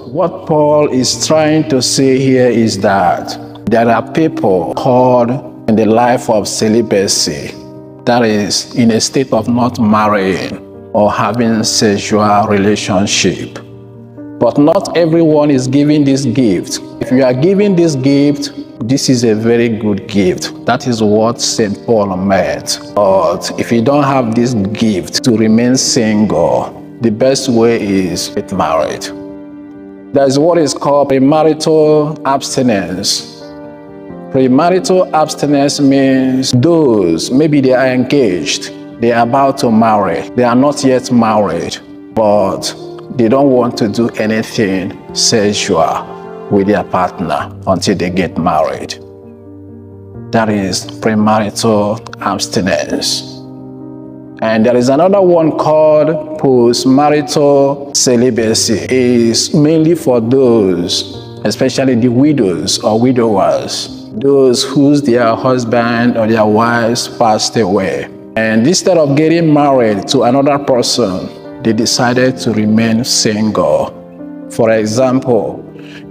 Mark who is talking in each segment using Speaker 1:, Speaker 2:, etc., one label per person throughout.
Speaker 1: what Paul is trying to say here is that there are people called in the life of celibacy, that is, in a state of not marrying or having sexual relationship. But not everyone is giving this gift. If you are giving this gift, this is a very good gift. That is what St. Paul meant. But if you don't have this gift to remain single, the best way is to get married. That is what is called premarital abstinence. Premarital abstinence means those, maybe they are engaged, they are about to marry, they are not yet married, but they don't want to do anything sexual with their partner until they get married. That is premarital abstinence. And there is another one called post-marital celibacy. It is mainly for those, especially the widows or widowers, those whose their husband or their wives passed away. And instead of getting married to another person, they decided to remain single. For example,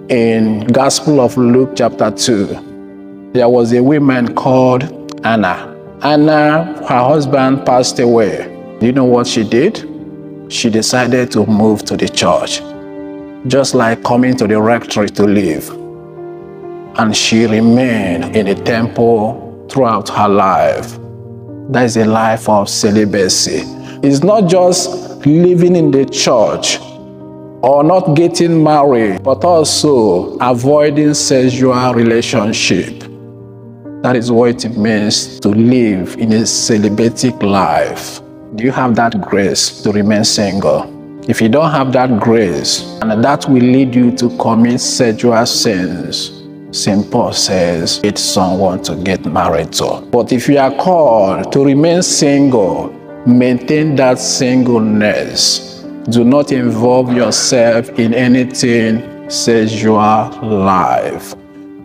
Speaker 1: in Gospel of Luke chapter 2, there was a woman called Anna. Anna, her husband passed away. Do you know what she did? She decided to move to the church, just like coming to the rectory to live. And she remained in the temple throughout her life. That is a life of celibacy. It's not just living in the church or not getting married, but also avoiding sexual relationship. That is what it means to live in a celibatic life. Do you have that grace to remain single? If you don't have that grace, and that will lead you to commit sexual sins, St. Paul says it's someone to get married to. But if you are called to remain single, maintain that singleness. Do not involve yourself in anything sexual life.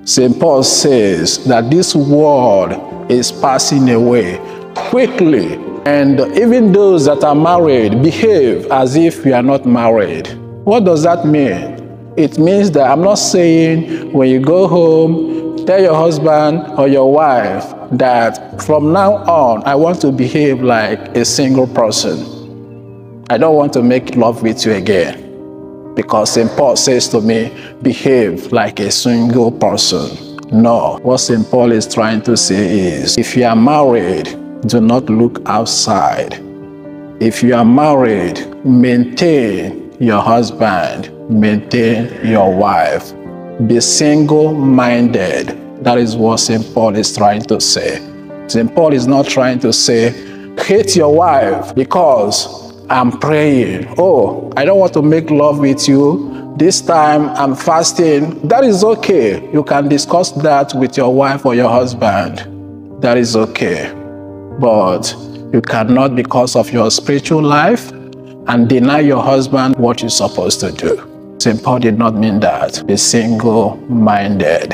Speaker 1: St. Paul says that this world is passing away quickly, and even those that are married behave as if you are not married. What does that mean? It means that I'm not saying when you go home, tell your husband or your wife that from now on, I want to behave like a single person. I don't want to make love with you again. Because St. Paul says to me, behave like a single person. No, what St. Paul is trying to say is, if you are married, do not look outside. If you are married, maintain your husband, maintain your wife. Be single-minded. That is what St. Paul is trying to say. St. Paul is not trying to say, hate your wife because I'm praying. Oh, I don't want to make love with you. This time I'm fasting. That is okay. You can discuss that with your wife or your husband. That is okay. But you cannot, because of your spiritual life, and deny your husband what you're supposed to do. St. Paul did not mean that. Be single-minded.